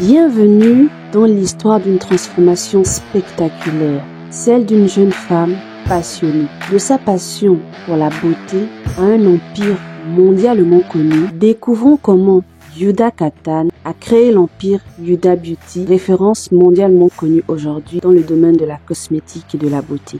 Bienvenue dans l'histoire d'une transformation spectaculaire, celle d'une jeune femme passionnée. De sa passion pour la beauté à un empire mondialement connu, découvrons comment Yuda Katan a créé l'empire Yuda Beauty, référence mondialement connue aujourd'hui dans le domaine de la cosmétique et de la beauté.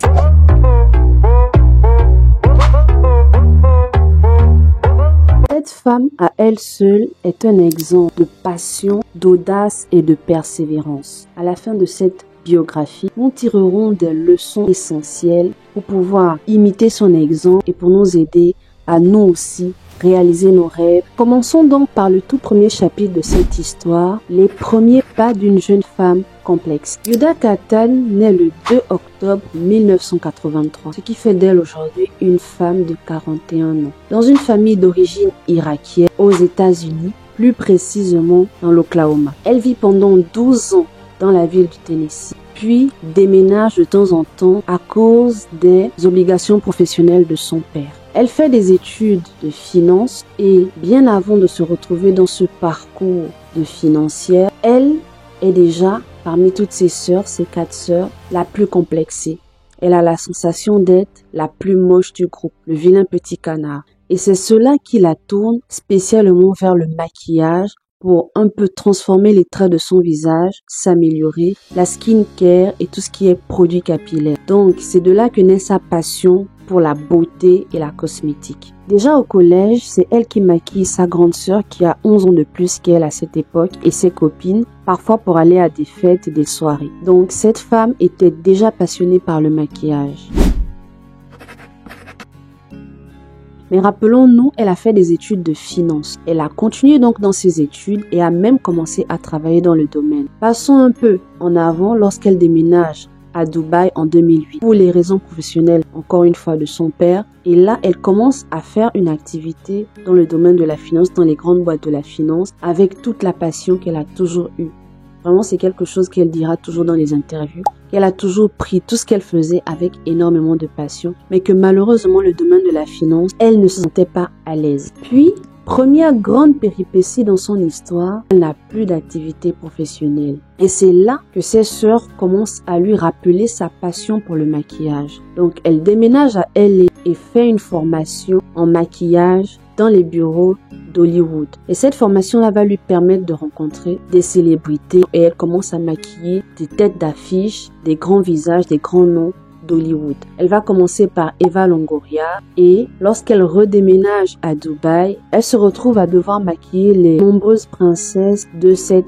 Cette femme à elle seule est un exemple de passion, d'audace et de persévérance. À la fin de cette biographie, nous tirerons des leçons essentielles pour pouvoir imiter son exemple et pour nous aider à nous aussi réaliser nos rêves. Commençons donc par le tout premier chapitre de cette histoire, les premiers pas d'une jeune femme complexe. Yuda Katan naît le 2 octobre 1983, ce qui fait d'elle aujourd'hui une femme de 41 ans. Dans une famille d'origine irakienne aux États-Unis, plus précisément dans l'Oklahoma. Elle vit pendant 12 ans dans la ville du Tennessee, puis déménage de temps en temps à cause des obligations professionnelles de son père. Elle fait des études de finance et bien avant de se retrouver dans ce parcours de financière, elle est déjà, parmi toutes ses sœurs, ses 4 sœurs, la plus complexée. Elle a la sensation d'être la plus moche du groupe, le vilain petit canard. Et c'est cela qui la tourne spécialement vers le maquillage pour un peu transformer les traits de son visage, s'améliorer, la skincare et tout ce qui est produit capillaire. Donc, c'est de là que naît sa passion pour la beauté et la cosmétique. Déjà au collège, c'est elle qui maquille sa grande sœur qui a 11 ans de plus qu'elle à cette époque et ses copines, parfois pour aller à des fêtes et des soirées. Donc cette femme était déjà passionnée par le maquillage. Mais rappelons-nous, elle a fait des études de finance. Elle a continué donc dans ses études et a même commencé à travailler dans le domaine. Passons un peu en avant lorsqu'elle déménage à Dubaï en 2008 pour les raisons professionnelles, encore une fois, de son père. Et là, elle commence à faire une activité dans le domaine de la finance, dans les grandes boîtes de la finance, avec toute la passion qu'elle a toujours eue. Vraiment, c'est quelque chose qu'elle dira toujours dans les interviews, qu'elle a toujours pris tout ce qu'elle faisait avec énormément de passion, mais que malheureusement, le domaine de la finance, elle ne se sentait pas à l'aise. Puis, première grande péripétie dans son histoire, elle n'a plus d'activité professionnelle. Et c'est là que ses sœurs commencent à lui rappeler sa passion pour le maquillage. Donc, elle déménage à LA et fait une formation en maquillage dans les bureaux d'Hollywood. Et cette formation-là va lui permettre de rencontrer des célébrités et elle commence à maquiller des têtes d'affiche, des grands visages, des grands noms d'Hollywood. Elle va commencer par Eva Longoria et lorsqu'elle redéménage à Dubaï, elle se retrouve à devoir maquiller les nombreuses princesses de cette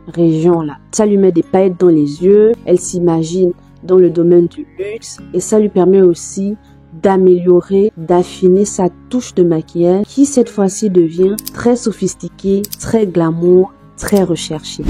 région-là. Ça lui met des paillettes dans les yeux, elle s'imagine dans le domaine du luxe et ça lui permet aussi d'améliorer, d'affiner sa touche de maquillage qui cette fois-ci devient très sophistiquée, très glamour, très recherchée.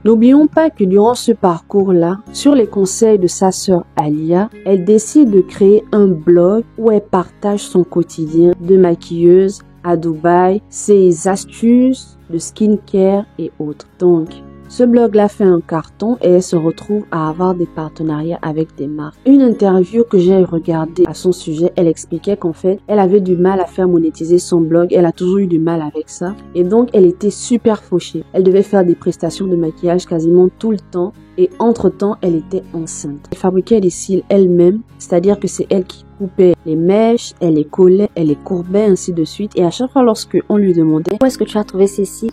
N'oublions pas que durant ce parcours-là, sur les conseils de sa sœur Alia, elle décide de créer un blog où elle partage son quotidien de maquilleuse à Dubaï, ses astuces de skincare et autres. Donc, ce blog-là fait un carton et elle se retrouve à avoir des partenariats avec des marques. Une interview que j'ai regardée à son sujet, elle expliquait qu'en fait, elle avait du mal à faire monétiser son blog. Elle a toujours eu du mal avec ça. Et donc, elle était super fauchée. Elle devait faire des prestations de maquillage quasiment tout le temps. Et entre-temps, elle était enceinte. Elle fabriquait des cils elle-même, c'est-à-dire que c'est elle qui coupait les mèches, elle les collait, elle les courbait, ainsi de suite. Et à chaque fois, lorsque on lui demandait « Où est-ce que tu as trouvé ces cils ?»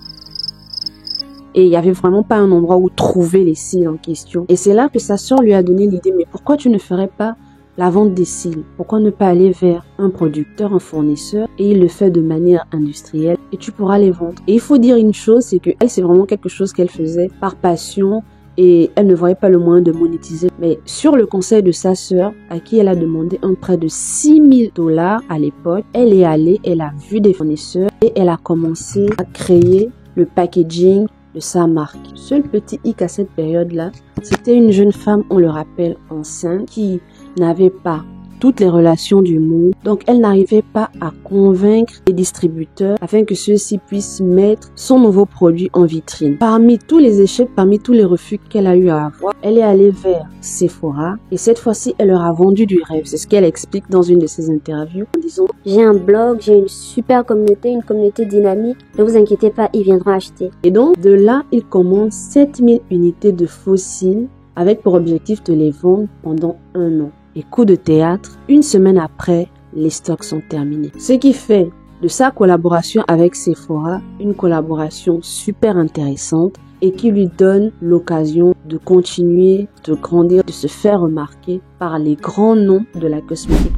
Et il n'y avait vraiment pas un endroit où trouver les cils en question. Et c'est là que sa sœur lui a donné l'idée, mais pourquoi tu ne ferais pas la vente des cils? Pourquoi ne pas aller vers un producteur, un fournisseur, et il le fait de manière industrielle et tu pourras les vendre. Et il faut dire une chose, c'est que elle, c'est vraiment quelque chose qu'elle faisait par passion et elle ne voyait pas le moyen de monétiser. Mais sur le conseil de sa sœur, à qui elle a demandé un prêt de $6,000 à l'époque, elle est allée, elle a vu des fournisseurs et elle a commencé à créer le packaging de sa marque. Seul petit hic à cette période-là, c'était une jeune femme, on le rappelle, enceinte, qui n'avait pas toutes les relations du monde. Donc, elle n'arrivait pas à convaincre les distributeurs afin que ceux-ci puissent mettre son nouveau produit en vitrine. Parmi tous les échecs, parmi tous les refus qu'elle a eu à avoir, elle est allée vers Sephora et cette fois-ci, elle leur a vendu du rêve. C'est ce qu'elle explique dans une de ses interviews en disant: j'ai un blog, j'ai une super communauté, une communauté dynamique. Ne vous inquiétez pas, ils viendront acheter. Et donc, de là, il commande 7000 unités de fossiles avec pour objectif de les vendre pendant 1 an. Et coup de théâtre, une semaine après, les stocks sont terminés. Ce qui fait de sa collaboration avec Sephora une collaboration super intéressante et qui lui donne l'occasion de continuer, de grandir, de se faire remarquer par les grands noms de la cosmétique.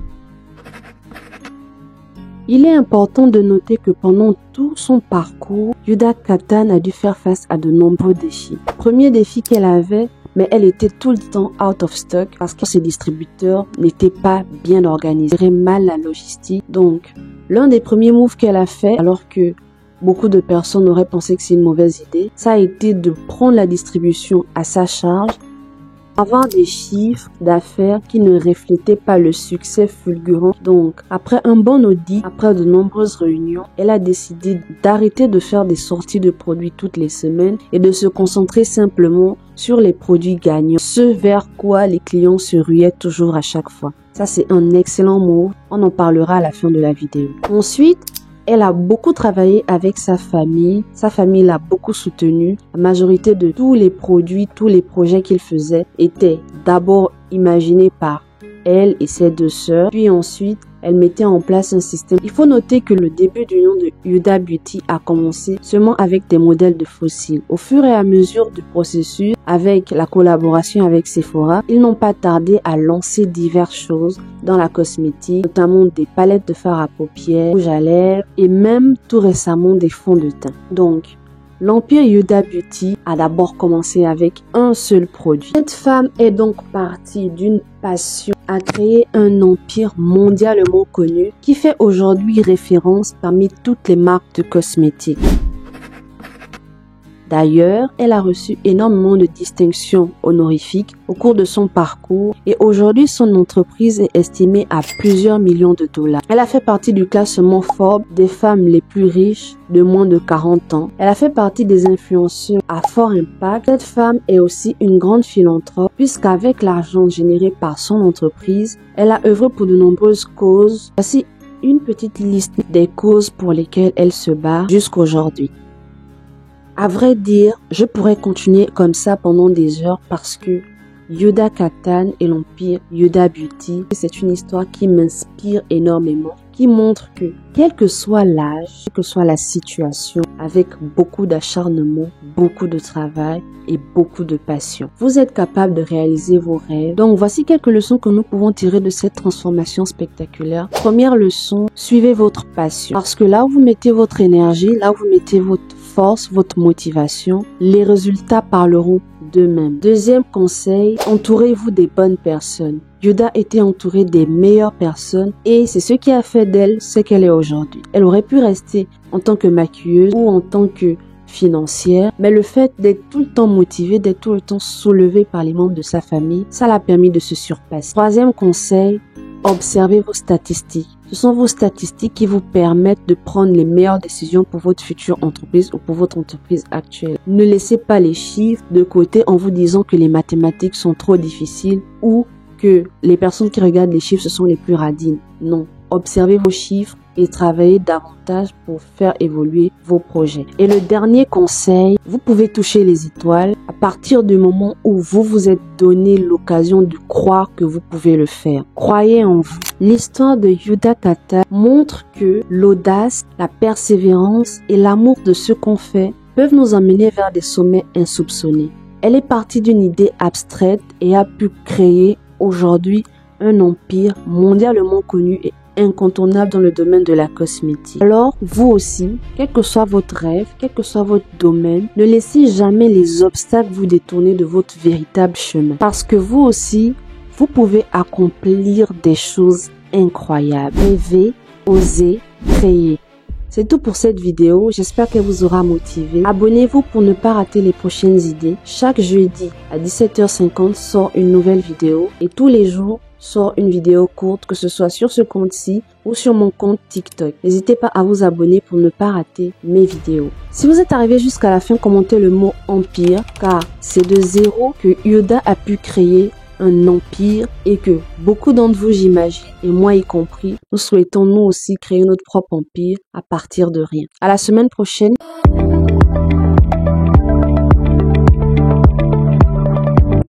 Il est important de noter que pendant tout son parcours, Yuda Katan a dû faire face à de nombreux défis. Premier défi qu'elle avait, mais elle était tout le temps out of stock parce que ses distributeurs n'étaient pas bien organisés, géraient mal la logistique. Donc, l'un des premiers moves qu'elle a fait, alors que beaucoup de personnes auraient pensé que c'est une mauvaise idée, ça a été de prendre la distribution à sa charge, avoir des chiffres d'affaires qui ne reflétaient pas le succès fulgurant. Donc, après un bon audit, après de nombreuses réunions, elle a décidé d'arrêter de faire des sorties de produits toutes les semaines et de se concentrer simplement sur les produits gagnants, ce vers quoi les clients se ruaient toujours à chaque fois. Ça, c'est un excellent mot. On en parlera à la fin de la vidéo. Ensuite, elle a beaucoup travaillé avec sa famille. Sa famille l'a beaucoup soutenue. La majorité de tous les produits, tous les projets qu'il faisait étaient d'abord imaginés par elle et ses 2 sœurs. Puis ensuite, elle mettait en place un système. Il faut noter que le début du nom de Huda Beauty a commencé seulement avec des modèles de fossiles. Au fur et à mesure du processus, avec la collaboration avec Sephora, ils n'ont pas tardé à lancer diverses choses dans la cosmétique, notamment des palettes de fard à paupières, rouge à lèvres et même tout récemment des fonds de teint. Donc, l'empire Huda Beauty a d'abord commencé avec un seul produit. Cette femme est donc partie d'une passion à créer un empire mondialement connu qui fait aujourd'hui référence parmi toutes les marques de cosmétiques. D'ailleurs, elle a reçu énormément de distinctions honorifiques au cours de son parcours et aujourd'hui son entreprise est estimée à plusieurs millions de dollars. Elle a fait partie du classement Forbes des femmes les plus riches de moins de 40 ans. Elle a fait partie des influenceurs à fort impact. Cette femme est aussi une grande philanthrope puisqu'avec l'argent généré par son entreprise, elle a œuvré pour de nombreuses causes. Voici une petite liste des causes pour lesquelles elle se bat jusqu'aujourd'hui. À vrai dire, je pourrais continuer comme ça pendant des heures parce que Yuda Katan et l'empire Huda Beauty, c'est une histoire qui m'inspire énormément, qui montre que quel que soit l'âge, quelle que soit la situation, avec beaucoup d'acharnement, beaucoup de travail et beaucoup de passion, vous êtes capable de réaliser vos rêves. Donc voici quelques leçons que nous pouvons tirer de cette transformation spectaculaire. Première leçon, suivez votre passion. Parce que là où vous mettez votre énergie, là où vous mettez votre force, votre motivation, les résultats parleront d'eux-mêmes. Deuxième conseil, entourez-vous des bonnes personnes. Yuda était entourée des meilleures personnes et c'est ce qui a fait d'elle ce qu'elle est aujourd'hui. Elle aurait pu rester en tant que maquilleuse ou en tant que financière, mais le fait d'être tout le temps motivée, d'être tout le temps soulevée par les membres de sa famille, ça l'a permis de se surpasser. Troisième conseil, observez vos statistiques. Ce sont vos statistiques qui vous permettent de prendre les meilleures décisions pour votre future entreprise ou pour votre entreprise actuelle. Ne laissez pas les chiffres de côté en vous disant que les mathématiques sont trop difficiles ou que les personnes qui regardent les chiffres, ce sont les plus radines. Non. Observez vos chiffres et travaillez davantage pour faire évoluer vos projets. Et le dernier conseil, vous pouvez toucher les étoiles à partir du moment où vous vous êtes donné l'occasion de croire que vous pouvez le faire. Croyez en vous. L'histoire de Yuda Katan montre que l'audace, la persévérance et l'amour de ce qu'on fait peuvent nous emmener vers des sommets insoupçonnés. Elle est partie d'une idée abstraite et a pu créer aujourd'hui un empire mondialement connu et incontournable dans le domaine de la cosmétique. Alors, vous aussi, quel que soit votre rêve, quel que soit votre domaine, ne laissez jamais les obstacles vous détourner de votre véritable chemin. Parce que vous aussi, vous pouvez accomplir des choses incroyables. Rêver, oser, créer. C'est tout pour cette vidéo, j'espère qu'elle vous aura motivé. Abonnez-vous pour ne pas rater les prochaines idées. Chaque jeudi à 17h50 sort une nouvelle vidéo et tous les jours, sort une vidéo courte, que ce soit sur ce compte-ci ou sur mon compte TikTok. N'hésitez pas à vous abonner pour ne pas rater mes vidéos. Si vous êtes arrivé jusqu'à la fin, commentez le mot empire, car c'est de zéro que Yoda a pu créer un empire et que beaucoup d'entre vous, j'imagine, et moi y compris, nous souhaitons nous aussi créer notre propre empire à partir de rien. À la semaine prochaine.